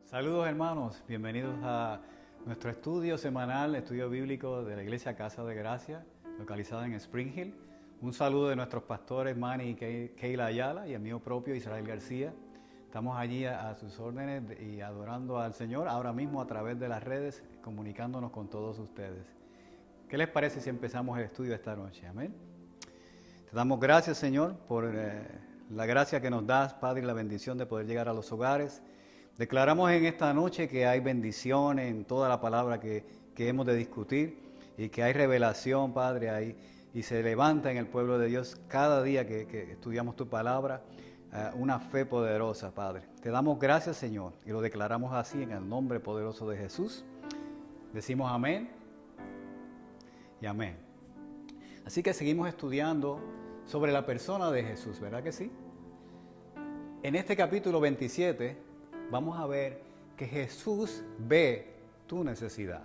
Saludos hermanos, bienvenidos a nuestro estudio semanal, estudio bíblico de la Iglesia Casa de Gracia, localizada en Spring Hill. Un saludo de nuestros pastores Manny y Keila Ayala y el mío propio Israel García. Estamos allí a sus órdenes y adorando al Señor ahora mismo a través de las redes, comunicándonos con todos ustedes. ¿Qué les parece si empezamos el estudio esta noche? Amén. Te damos gracias, Señor, por la gracia que nos das, Padre, y la bendición de poder llegar a los hogares. Declaramos en esta noche que hay bendición en toda la palabra que hemos de discutir y que hay revelación, Padre, ahí, y se levanta en el pueblo de Dios cada día que estudiamos tu palabra, una fe poderosa, Padre. Te damos gracias, Señor, y lo declaramos así en el nombre poderoso de Jesús. Decimos amén y amén. Así que seguimos estudiando sobre la persona de Jesús, ¿verdad que sí? En este capítulo 27 vamos a ver que Jesús ve tu necesidad.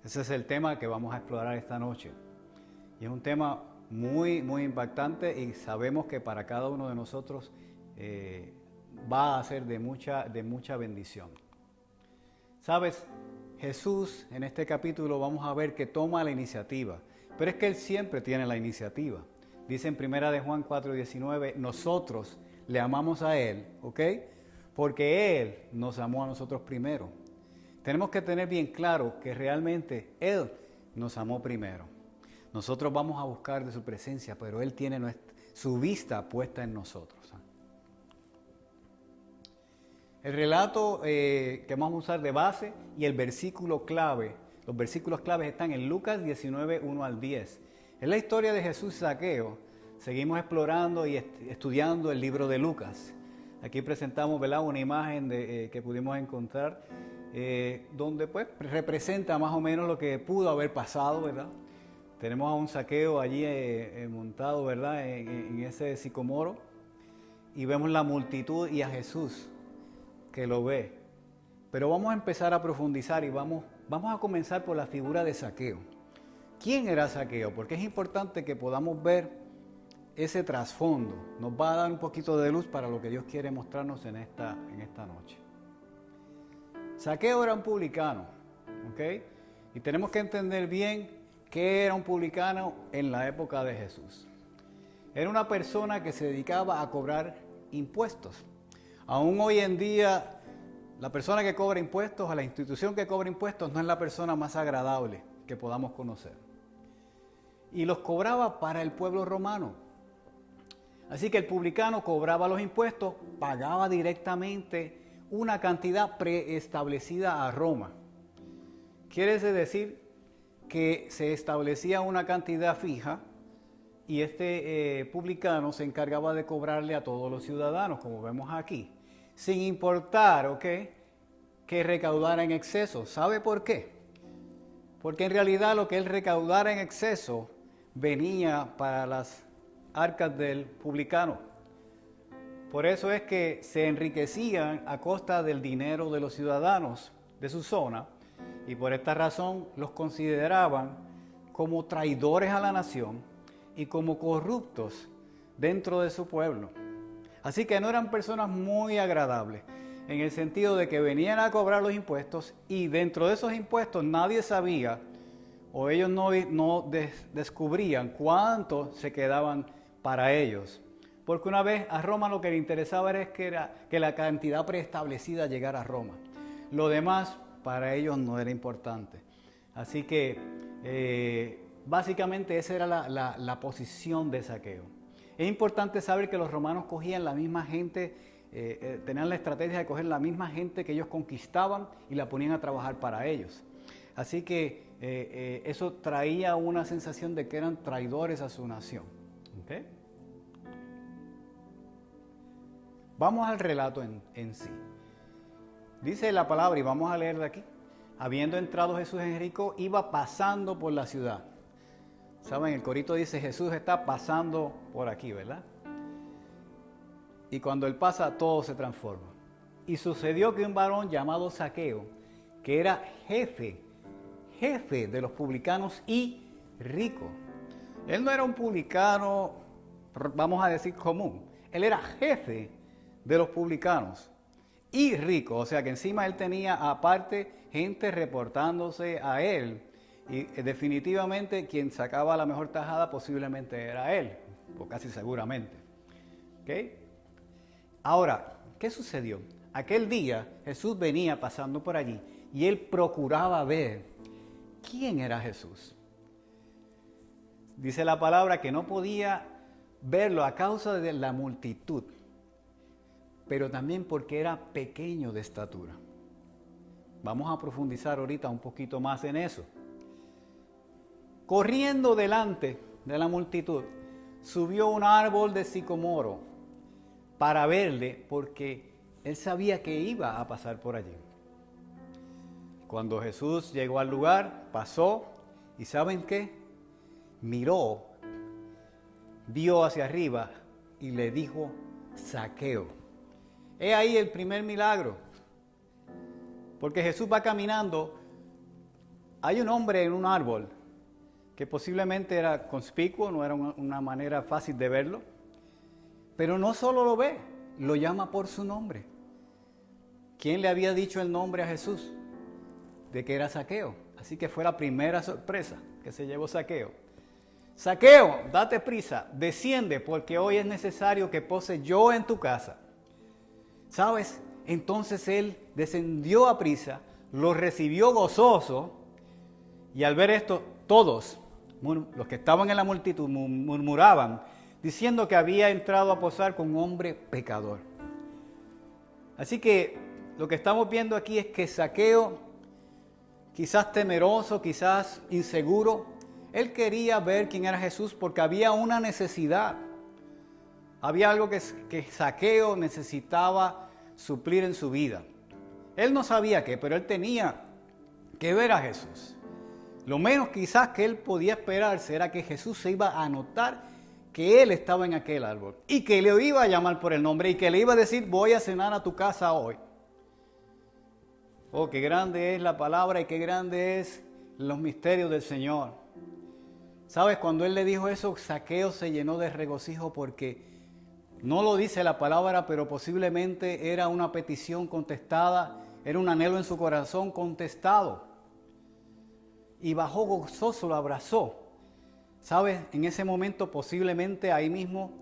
Ese es el tema que vamos a explorar esta noche. Y es un tema muy, muy impactante y sabemos que para cada uno de nosotros va a ser de mucha bendición. ¿Sabes? Jesús en este capítulo vamos a ver que toma la iniciativa, pero es que Él siempre tiene la iniciativa. Dice en 1 de Juan 4:19, nosotros le amamos a Él, ¿ok? Porque Él nos amó a nosotros primero. Tenemos que tener bien claro que realmente Él nos amó primero. Nosotros vamos a buscar de su presencia, pero Él tiene su vista puesta en nosotros. El relato que vamos a usar de base y el versículo clave, los versículos claves están en Lucas 19, 1 al 10. Es la historia de Jesús y Zaqueo. Seguimos explorando y estudiando el libro de Lucas. Aquí presentamos, ¿verdad?, una imagen que pudimos encontrar donde pues representa más o menos lo que pudo haber pasado, ¿verdad? Tenemos a un Zaqueo allí montado, ¿verdad?, en ese sicomoro, y vemos la multitud y a Jesús que lo ve. Pero vamos a empezar a profundizar y vamos a comenzar por la figura de Zaqueo. ¿Quién era Zaqueo? Porque es importante que podamos ver ese trasfondo. Nos va a dar un poquito de luz para lo que Dios quiere mostrarnos en esta noche. Zaqueo era un publicano, ¿ok? Y tenemos que entender bien qué era un publicano en la época de Jesús. Era una persona que se dedicaba a cobrar impuestos. Aún hoy en día, la persona que cobra impuestos, a la institución que cobra impuestos, no es la persona más agradable que podamos conocer. Y los cobraba para el pueblo romano. Así que el publicano cobraba los impuestos, pagaba directamente una cantidad preestablecida a Roma. Quiere decir que se establecía una cantidad fija y este publicano se encargaba de cobrarle a todos los ciudadanos, como vemos aquí, sin importar, ¿ok?, que recaudara en exceso. ¿Sabe por qué? Porque en realidad lo que él recaudara en exceso venía para las arcas del publicano. Por eso es que se enriquecían a costa del dinero de los ciudadanos de su zona y por esta razón los consideraban como traidores a la nación y como corruptos dentro de su pueblo. Así que no eran personas muy agradables en el sentido de que venían a cobrar los impuestos y dentro de esos impuestos nadie sabía o ellos no descubrían cuánto se quedaban para ellos. Porque una vez a Roma lo que le interesaba era que la cantidad preestablecida llegara a Roma. Lo demás para ellos no era importante. Así que básicamente esa era la posición de Zaqueo. Es importante saber que los romanos cogían la misma gente, tenían la estrategia de coger la misma gente que ellos conquistaban y la ponían a trabajar para ellos. Así que eso traía una sensación de que eran traidores a su nación. ¿Okay? Vamos al relato en sí. Dice la palabra, y vamos a leer de aquí. Habiendo entrado Jesús en Jericó, iba pasando por la ciudad. ¿Saben? El corito dice, Jesús está pasando por aquí, ¿verdad? Y cuando Él pasa, todo se transforma. Y sucedió que un varón llamado Zaqueo, que era jefe de los publicanos y rico. Él no era un publicano, vamos a decir, común. Él era jefe de los publicanos y rico. O sea que encima él tenía aparte gente reportándose a él. Y definitivamente quien sacaba la mejor tajada posiblemente era él, o casi seguramente. ¿Okay? Ahora, ¿qué sucedió? Aquel día Jesús venía pasando por allí y él procuraba ver quién era Jesús. Dice la palabra que no podía verlo a causa de la multitud, pero también porque era pequeño de estatura. Vamos a profundizar ahorita un poquito más en eso. Corriendo delante de la multitud, subió a un árbol de sicomoro para verle, porque él sabía que iba a pasar por allí. Cuando Jesús llegó al lugar, pasó, y ¿saben qué? Miró, vio hacia arriba y le dijo: Zaqueo. He ahí el primer milagro. Porque Jesús va caminando, hay un hombre en un árbol que posiblemente era conspicuo, no era una manera fácil de verlo, pero no solo lo ve, lo llama por su nombre. ¿Quién le había dicho el nombre a Jesús? De que era Zaqueo. Así que fue la primera sorpresa que se llevó Zaqueo. Zaqueo, date prisa, desciende, porque hoy es necesario que pose yo en tu casa. ¿Sabes? Entonces él descendió a prisa, lo recibió gozoso, y al ver esto, todos, los que estaban en la multitud, murmuraban, diciendo que había entrado a posar con un hombre pecador. Así que lo que estamos viendo aquí es que Zaqueo, quizás temeroso, quizás inseguro, él quería ver quién era Jesús porque había una necesidad. Había algo que Zaqueo necesitaba suplir en su vida. Él no sabía qué, pero él tenía que ver a Jesús. Lo menos quizás que él podía esperarse era que Jesús se iba a notar que él estaba en aquel árbol y que le iba a llamar por el nombre y que le iba a decir: voy a cenar a tu casa hoy. Oh, qué grande es la palabra y qué grande es los misterios del Señor. ¿Sabes? Cuando él le dijo eso, Zaqueo se llenó de regocijo porque no lo dice la palabra, pero posiblemente era una petición contestada, era un anhelo en su corazón contestado. Y bajó gozoso, lo abrazó. ¿Sabes? En ese momento posiblemente ahí mismo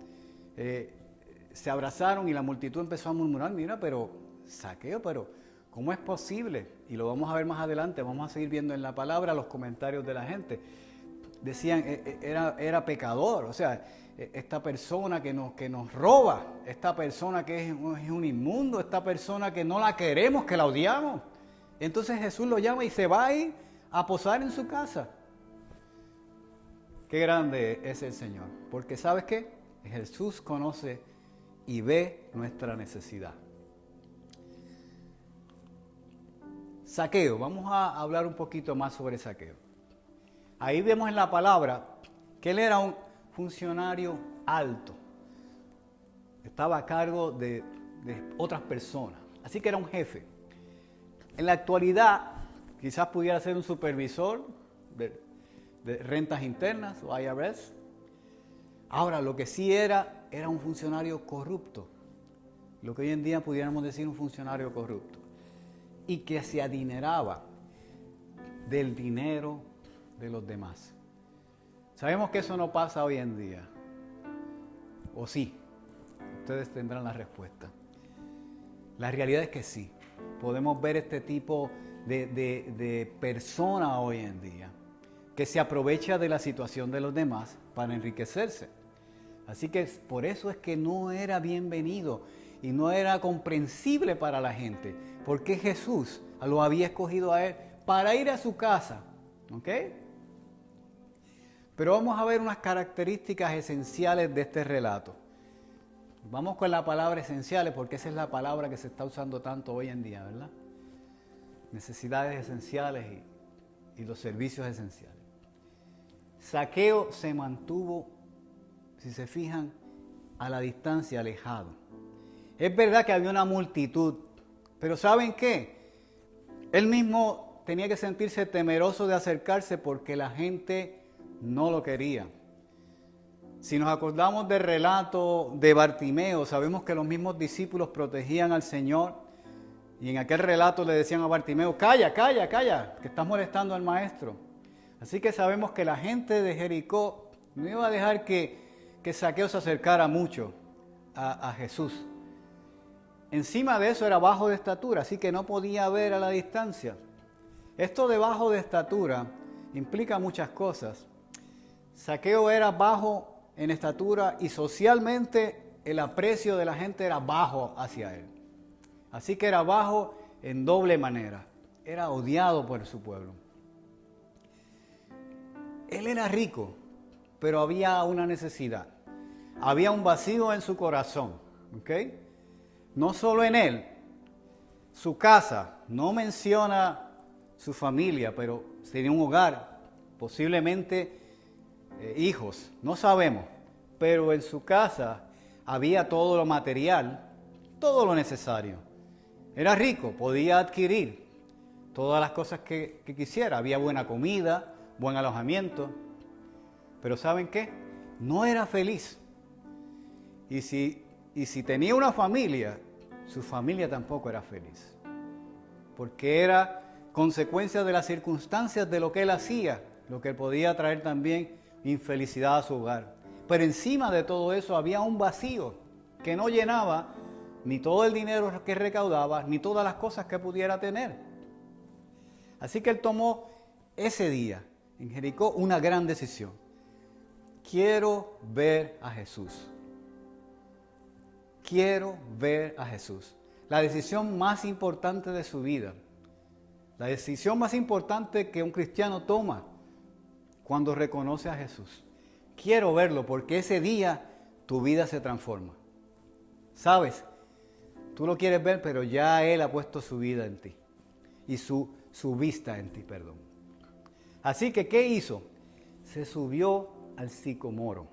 se abrazaron y la multitud empezó a murmurar: mira, pero Zaqueo, pero ¿cómo es posible? Y lo vamos a ver más adelante, vamos a seguir viendo en la palabra los comentarios de la gente. Decían, era pecador, o sea, esta persona que nos roba, esta persona que es un inmundo, esta persona que no la queremos, que la odiamos. Entonces Jesús lo llama y se va a ir a posar en su casa. Qué grande es el Señor, porque ¿sabes qué? Jesús conoce y ve nuestra necesidad. Zaqueo, vamos a hablar un poquito más sobre Zaqueo. Ahí vemos en la palabra que él era un funcionario alto. Estaba a cargo de otras personas. Así que era un jefe. En la actualidad, quizás pudiera ser un supervisor de rentas internas o IRS. Ahora, lo que sí era un funcionario corrupto. Lo que hoy en día pudiéramos decir un funcionario corrupto. Y que se adineraba del dinero de los demás. Sabemos que eso no pasa hoy en día. ¿O sí? Ustedes tendrán la respuesta. La realidad es que sí. Podemos ver este tipo de persona hoy en día que se aprovecha de la situación de los demás para enriquecerse. Así que por eso es que no era bienvenido y no era comprensible para la gente, porque Jesús lo había escogido a él para ir a su casa. ¿Ok? Pero vamos a ver unas características esenciales de este relato. Vamos con la palabra esenciales porque esa es la palabra que se está usando tanto hoy en día, ¿verdad? Necesidades esenciales y los servicios esenciales. Zaqueo se mantuvo, si se fijan, a la distancia, alejado. Es verdad que había una multitud, pero ¿saben qué? Él mismo tenía que sentirse temeroso de acercarse porque la gente no lo quería. Si nos acordamos del relato de Bartimeo, sabemos que los mismos discípulos protegían al Señor Y en aquel relato le decían a Bartimeo, calla, calla, calla, que estás molestando al maestro. Así que sabemos que la gente de Jericó no iba a dejar que Zaqueo se acercara mucho a Jesús. Encima de eso era bajo de estatura, así que no podía ver a la distancia. Esto de bajo de estatura implica muchas cosas. Zaqueo era bajo en estatura y socialmente el aprecio de la gente era bajo hacia él. Así que era bajo en doble manera. Era odiado por su pueblo. Él era rico, pero había una necesidad. Había un vacío en su corazón. ¿Ok? No solo en él. Su casa, no menciona su familia, pero tenía un hogar, posiblemente hijos, no sabemos. Pero en su casa había todo lo material, todo lo necesario. Era rico, podía adquirir todas las cosas que quisiera. Había buena comida, buen alojamiento. Pero ¿saben qué? No era feliz. Y si tenía una familia, su familia tampoco era feliz. Porque era consecuencia de las circunstancias de lo que él hacía, lo que podía traer también infelicidad a su hogar. Pero encima de todo eso había un vacío que no llenaba ni todo el dinero que recaudaba, ni todas las cosas que pudiera tener. Así que él tomó ese día en Jericó una gran decisión. Quiero ver a Jesús. Quiero ver a Jesús. La decisión más importante de su vida. La decisión más importante que un cristiano toma cuando reconoce a Jesús. Quiero verlo porque ese día tu vida se transforma. ¿Sabes? Tú lo quieres ver, pero ya Él ha puesto su vida en ti. Y su vista en ti, perdón. Así que, ¿qué hizo? Se subió al sicomoro.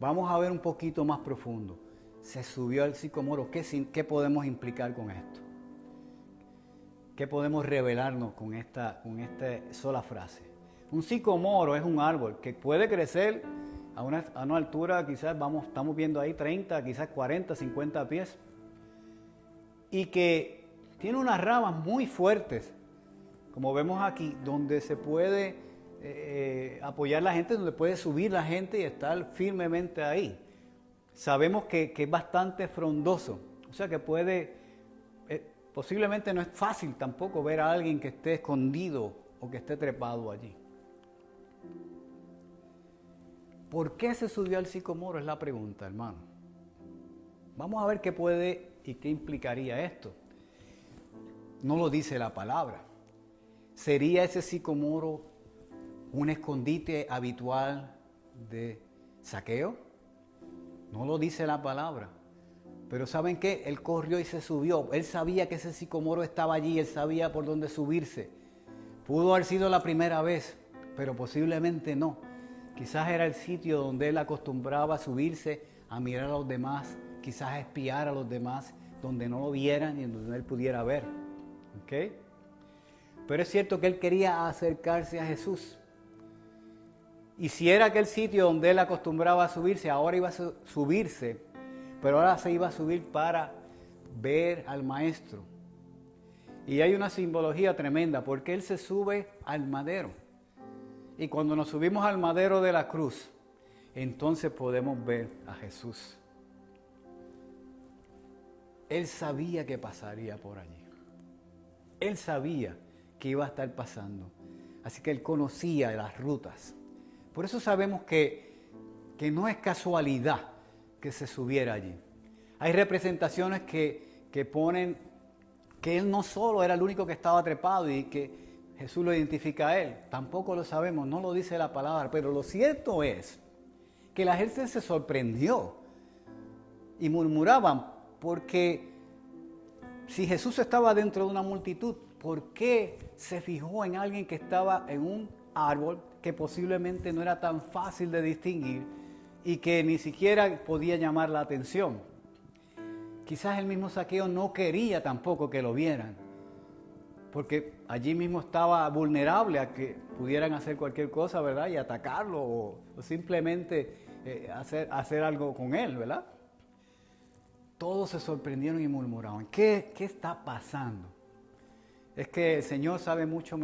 Vamos a ver un poquito más profundo. Se subió al sicomoro. ¿Qué podemos implicar con esto? ¿Qué podemos revelarnos con esta sola frase? Un sicomoro es un árbol que puede crecer a una altura, quizás estamos viendo ahí 30, quizás 40, 50 pies. Y que tiene unas ramas muy fuertes, como vemos aquí, donde se puede apoyar la gente, donde puede subir la gente y estar firmemente ahí. Sabemos que es bastante frondoso, o sea que posiblemente no es fácil tampoco ver a alguien que esté escondido o que esté trepado allí. ¿Por qué se subió al sicomoro? Es la pregunta, hermano. Vamos a ver qué puede y qué implicaría esto. No lo dice la palabra. ¿Sería ese sicomoro un escondite habitual de Zaqueo? No lo dice la palabra. Pero ¿saben qué? Él corrió y se subió. Él sabía que ese sicomoro estaba allí. Él sabía por dónde subirse. Pudo haber sido la primera vez, pero posiblemente no. Quizás era el sitio donde él acostumbraba a subirse, a mirar a los demás, quizás a espiar a los demás, donde no lo vieran y donde él pudiera ver. ¿Ok? Pero es cierto que él quería acercarse a Jesús. Y si era aquel sitio donde él acostumbraba a subirse, ahora iba a subirse, pero ahora se iba a subir para ver al Maestro. Y hay una simbología tremenda, porque él se sube al madero. Y cuando nos subimos al madero de la cruz, entonces podemos ver a Jesús. Él sabía que pasaría por allí. Él sabía que iba a estar pasando. Así que él conocía las rutas. Por eso sabemos que no es casualidad que se subiera allí. Hay representaciones que ponen que él no solo era el único que estaba trepado y que Jesús lo identifica a él. Tampoco lo sabemos, no lo dice la palabra. Pero lo cierto es que la gente se sorprendió y murmuraban porque si Jesús estaba dentro de una multitud, ¿por qué se fijó en alguien que estaba en un árbol que posiblemente no era tan fácil de distinguir y que ni siquiera podía llamar la atención? Quizás el mismo Zaqueo no quería tampoco que lo vieran, porque allí mismo estaba vulnerable a que pudieran hacer cualquier cosa, ¿verdad? Y atacarlo o simplemente hacer algo con él, ¿verdad? todos se sorprendieron y murmuraban, ¿qué está pasando? Es que el Señor sabe mucho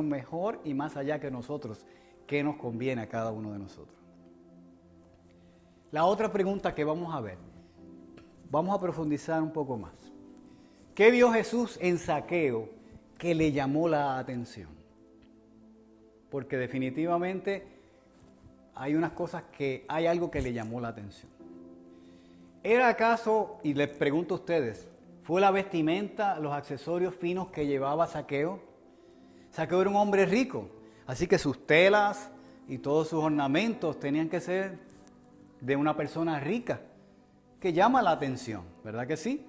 mejor y más allá que nosotros qué nos conviene a cada uno de nosotros. La otra pregunta que vamos a ver, vamos a profundizar un poco más. ¿Qué vio Jesús en Zaqueo que le llamó la atención? Porque definitivamente hay algo que le llamó la atención. ¿Era acaso, y les pregunto a ustedes, fue la vestimenta, los accesorios finos que llevaba Zaqueo? Zaqueo era un hombre rico, así que sus telas y todos sus ornamentos tenían que ser de una persona rica, que llama la atención, ¿verdad que sí?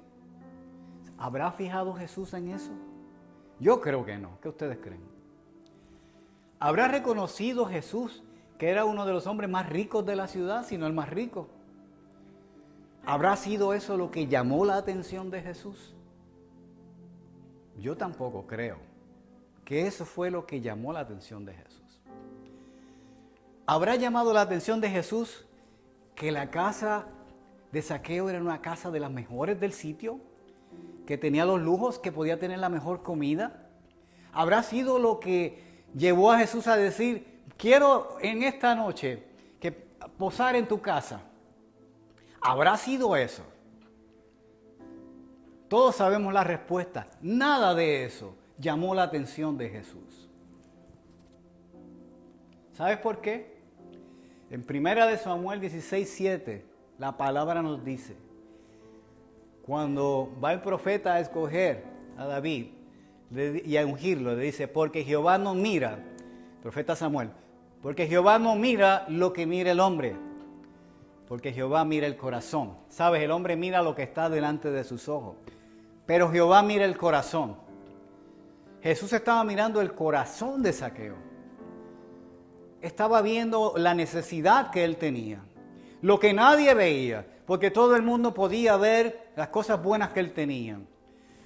¿Habrá fijado Jesús en eso? Yo creo que no. ¿Qué ustedes creen? ¿Habrá reconocido Jesús que era uno de los hombres más ricos de la ciudad, sino el más rico? ¿Habrá sido eso lo que llamó la atención de Jesús? Yo tampoco creo que eso fue lo que llamó la atención de Jesús. ¿Habrá llamado la atención de Jesús que la casa de Zaqueo era una casa de las mejores del sitio, que tenía los lujos, que podía tener la mejor comida? ¿Habrá sido lo que llevó a Jesús a decir, quiero en esta noche que posar en tu casa? ¿Habrá sido eso? Todos sabemos la respuesta. Nada de eso llamó la atención de Jesús. ¿Sabes por qué? En 1 Samuel 16:7, la palabra nos dice, cuando va el profeta a escoger a David y a ungirlo, le dice, porque Jehová no mira, profeta Samuel, porque Jehová no mira lo que mira el hombre, porque Jehová mira el corazón. ¿Sabes? El hombre mira lo que está delante de sus ojos, pero Jehová mira el corazón. Jesús estaba mirando el corazón de Zaqueo. Estaba viendo la necesidad que él tenía, lo que nadie veía, porque todo el mundo podía ver las cosas buenas que él tenía.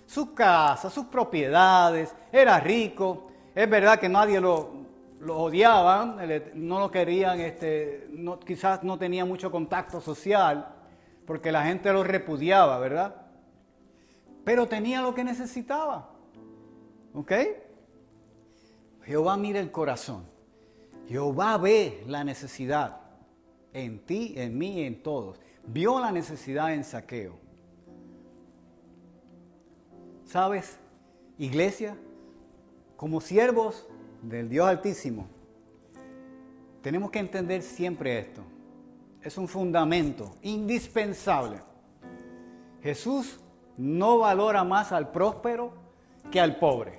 Su casa, sus propiedades, era rico. Es verdad que nadie lo odiaba, no lo querían, quizás no tenía mucho contacto social, porque la gente lo repudiaba, ¿verdad? Pero tenía lo que necesitaba. ¿Ok? Jehová mira el corazón. Jehová ve la necesidad en ti, en mí y en todos. Vio la necesidad en Zaqueo. ¿Sabes, iglesia? Como siervos del Dios Altísimo, tenemos que entender siempre esto. Es un fundamento indispensable. Jesús no valora más al próspero que al pobre.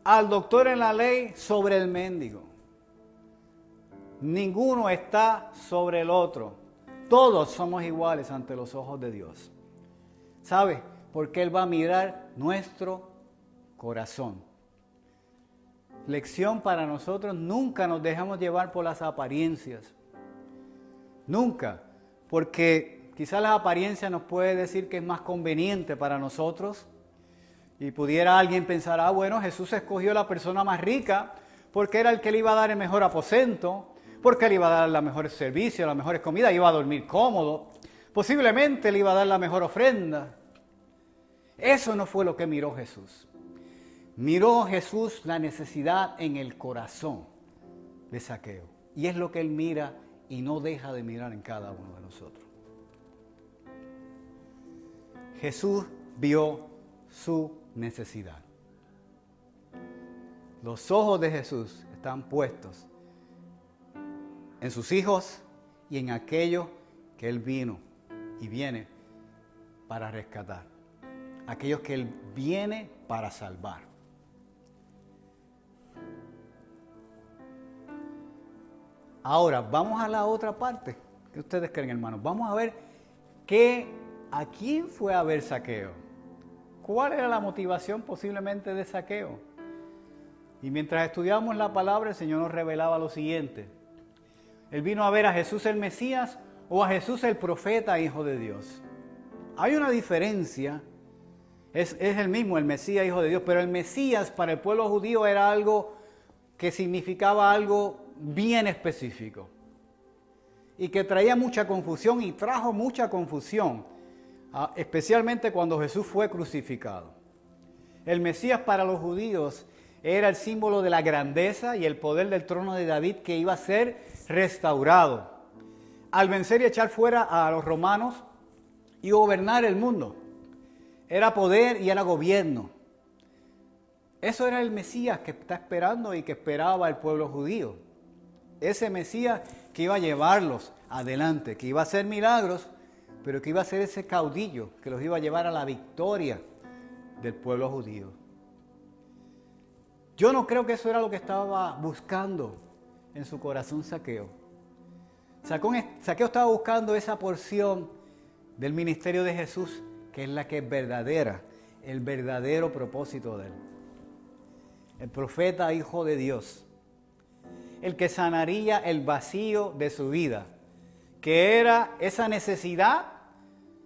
Al doctor en la ley sobre el mendigo. Ninguno está sobre el otro. Todos somos iguales ante los ojos de Dios. ¿Sabe? Porque Él va a mirar nuestro corazón. Lección para nosotros: nunca nos dejamos llevar por las apariencias. Nunca. Porque quizás la apariencia nos puede decir que es más conveniente para nosotros. Y pudiera alguien pensar, bueno, Jesús escogió la persona más rica porque era el que le iba a dar el mejor aposento, porque le iba a dar la mejor servicio, las mejores comidas, iba a dormir cómodo, posiblemente le iba a dar la mejor ofrenda. Eso no fue lo que miró Jesús. Miró Jesús la necesidad en el corazón de Zaqueo. Y es lo que Él mira y no deja de mirar en cada uno de nosotros. Jesús vio su necesidad. Los ojos de Jesús están puestos en sus hijos y en aquello que Él vino y viene para rescatar. Aquellos que Él viene para salvar. Ahora, vamos a la otra parte. ¿Qué ustedes creen, hermanos? Vamos a ver a quién fue a ver Zaqueo. ¿Cuál era la motivación posiblemente de Zaqueo? Y mientras estudiamos la palabra, el Señor nos revelaba lo siguiente. Él vino a ver a Jesús el Mesías o a Jesús el profeta, hijo de Dios. Hay una diferencia. Es el mismo, el Mesías, hijo de Dios, pero el Mesías para el pueblo judío era algo que significaba algo bien específico. y que traía mucha confusión y trajo mucha confusión, especialmente cuando Jesús fue crucificado. El Mesías para los judíos era el símbolo de la grandeza y el poder del trono de David que iba a ser restaurado al vencer y echar fuera a los romanos y gobernar el mundo. Era poder y era gobierno. Eso era el Mesías que está esperando y que esperaba el pueblo judío. Ese Mesías que iba a llevarlos adelante, que iba a hacer milagros, pero que iba a ser ese caudillo que los iba a llevar a la victoria del pueblo judío. Yo no creo que eso era lo que estaba buscando en su corazón Zaqueo. Zaqueo estaba buscando esa porción del ministerio de Jesús, que es la que es verdadera, el verdadero propósito de él. El profeta hijo de Dios, el que sanaría el vacío de su vida, que era esa necesidad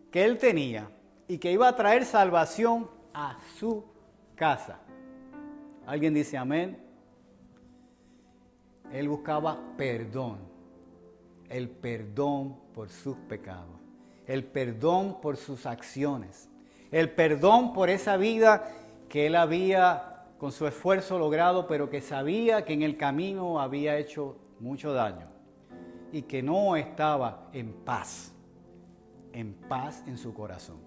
que él tenía y que iba a traer salvación a su casa. ¿Alguien dice amén? Él buscaba perdón, el perdón por sus pecados, el perdón por sus acciones, el perdón por esa vida que él había con su esfuerzo logrado, pero que sabía que en el camino había hecho mucho daño y que no estaba en paz en su corazón.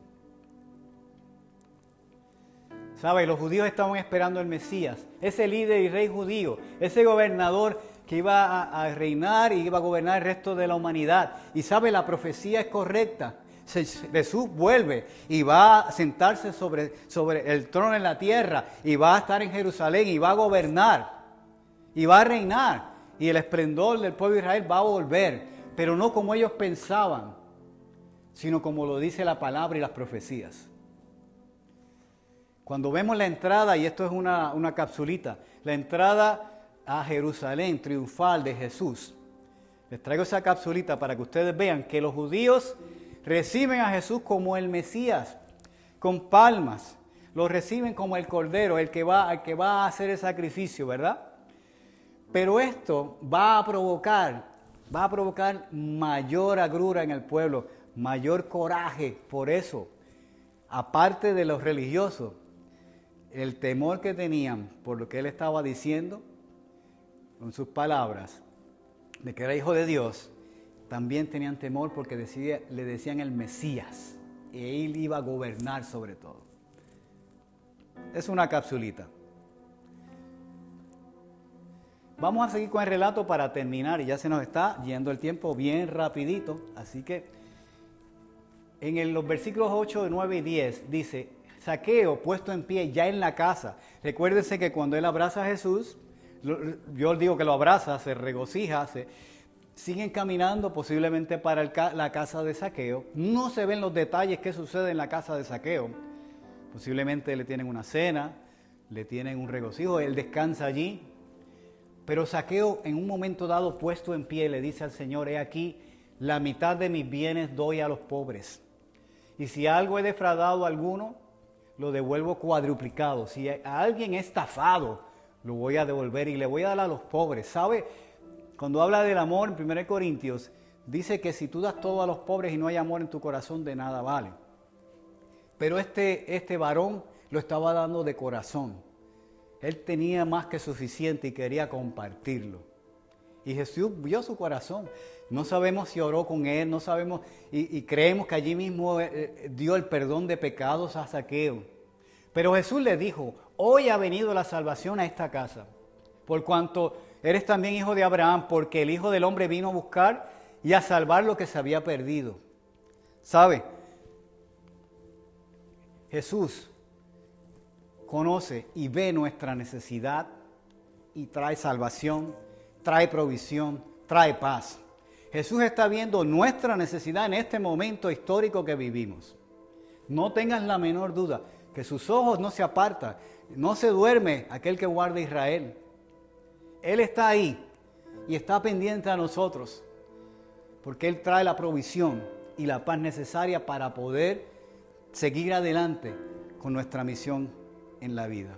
¿Sabe? Los judíos estaban esperando al Mesías, ese líder y rey judío, ese gobernador que iba a reinar y iba a gobernar el resto de la humanidad. Y sabe, la profecía es correcta. Jesús vuelve y va a sentarse sobre el trono en la tierra y va a estar en Jerusalén y va a gobernar y va a reinar y el esplendor del pueblo de Israel va a volver, pero no como ellos pensaban, sino como lo dice la palabra y las profecías. Cuando vemos la entrada, y esto es una capsulita, la entrada a Jerusalén triunfal de Jesús, les traigo esa capsulita para que ustedes vean que los judíos reciben a Jesús como el Mesías, con palmas. Lo reciben como el Cordero, el que va a hacer el sacrificio, ¿verdad? Pero esto va a provocar mayor agrura en el pueblo, mayor coraje. Por eso, aparte de los religiosos, el temor que tenían por lo que él estaba diciendo, con sus palabras, de que era hijo de Dios, también tenían temor porque le decían el Mesías, y él iba a gobernar sobre todo. Es una capsulita. Vamos a seguir con el relato para terminar, y ya se nos está yendo el tiempo bien rapidito, así que en los versículos 8, 9 y 10 dice: Zaqueo puesto en pie ya en la casa. Recuérdense que cuando él abraza a Jesús, yo digo que lo abraza, se regocija, siguen caminando posiblemente para la casa de Zaqueo. No se ven los detalles que sucede en la casa de Zaqueo. Posiblemente le tienen una cena, le tienen un regocijo, él descansa allí. Pero Zaqueo, en un momento dado, puesto en pie, le dice al Señor: he aquí, la mitad de mis bienes doy a los pobres. Y si algo he defraudado a alguno, lo devuelvo cuadruplicado. Si a alguien he estafado, lo voy a devolver y le voy a dar a los pobres. ¿Sabe? Cuando habla del amor en 1 Corintios, dice que si tú das todo a los pobres y no hay amor en tu corazón, de nada vale. Pero este varón lo estaba dando de corazón. Él tenía más que suficiente y quería compartirlo. Y Jesús vio su corazón. No sabemos si oró con él, no sabemos, y creemos que allí mismo dio el perdón de pecados a Zaqueo. Pero Jesús le dijo: hoy ha venido la salvación a esta casa, por cuanto eres también hijo de Abraham, porque el Hijo del Hombre vino a buscar y a salvar lo que se había perdido. ¿Sabe? Jesús conoce y ve nuestra necesidad y trae salvación, trae provisión, trae paz. Jesús está viendo nuestra necesidad en este momento histórico que vivimos. No tengas la menor duda que sus ojos no se apartan, no se duerme aquel que guarda Israel. Él está ahí y está pendiente a nosotros, porque Él trae la provisión y la paz necesaria para poder seguir adelante con nuestra misión en la vida.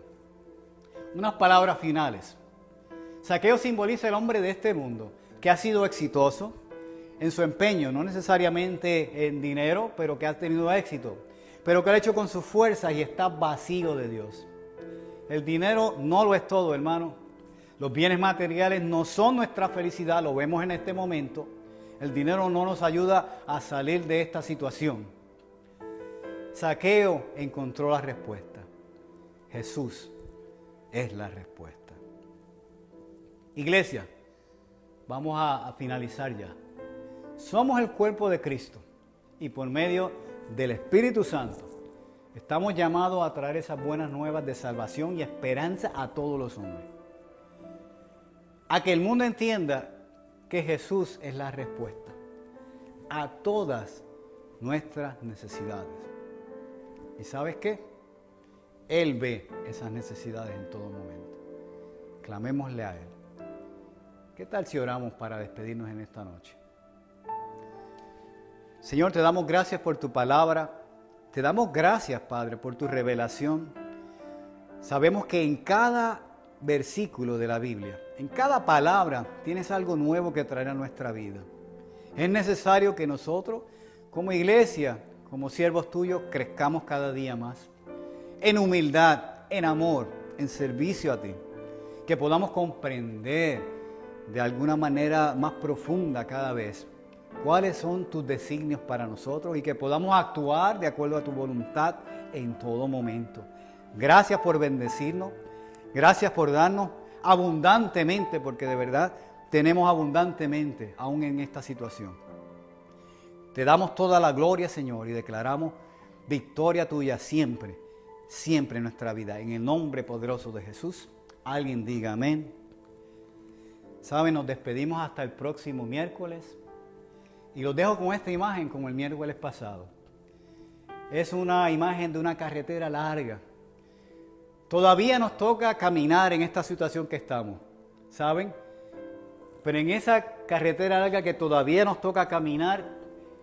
Unas palabras finales. Zaqueo simboliza el hombre de este mundo que ha sido exitoso, en su empeño, no necesariamente en dinero, pero que ha tenido éxito, pero que lo ha hecho con sus fuerzas y está vacío de Dios. El dinero no lo es todo, hermano. Los bienes materiales no son nuestra felicidad, lo vemos en este momento. El dinero no nos ayuda a salir de esta situación. Zaqueo encontró la respuesta. Jesús es la respuesta. Iglesia, vamos a finalizar ya. Somos el cuerpo de Cristo y por medio del Espíritu Santo estamos llamados a traer esas buenas nuevas de salvación y esperanza a todos los hombres. A que el mundo entienda que Jesús es la respuesta a todas nuestras necesidades. ¿Y sabes qué? Él ve esas necesidades en todo momento. Clamémosle a Él. ¿Qué tal si oramos para despedirnos en esta noche? Señor, te damos gracias por tu palabra. Te damos gracias, Padre, por tu revelación. Sabemos que en cada versículo de la Biblia, en cada palabra, tienes algo nuevo que traer a nuestra vida. Es necesario que nosotros, como iglesia, como siervos tuyos, crezcamos cada día más. En humildad, en amor, en servicio a ti. Que podamos comprender de alguna manera más profunda cada vez cuáles son tus designios para nosotros y que podamos actuar de acuerdo a tu voluntad en todo momento. Gracias por bendecirnos, gracias por darnos abundantemente, porque de verdad tenemos abundantemente aún en esta situación. Te damos toda la gloria, Señor, y declaramos victoria tuya siempre, siempre en nuestra vida. En el nombre poderoso de Jesús, alguien diga amén. Saben, nos despedimos hasta el próximo miércoles. Y los dejo con esta imagen como el miércoles pasado. Es una imagen de una carretera larga. Todavía nos toca caminar en esta situación que estamos, ¿saben? Pero en esa carretera larga que todavía nos toca caminar,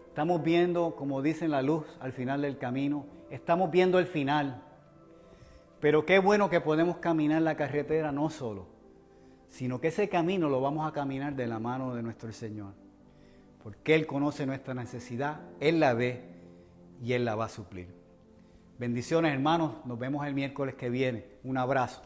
estamos viendo, como dicen, la luz al final del camino. Estamos viendo el final. Pero qué bueno que podemos caminar la carretera no solo, sino que ese camino lo vamos a caminar de la mano de nuestro Señor. Porque Él conoce nuestra necesidad, Él la ve y Él la va a suplir. Bendiciones, hermanos. Nos vemos el miércoles que viene. Un abrazo.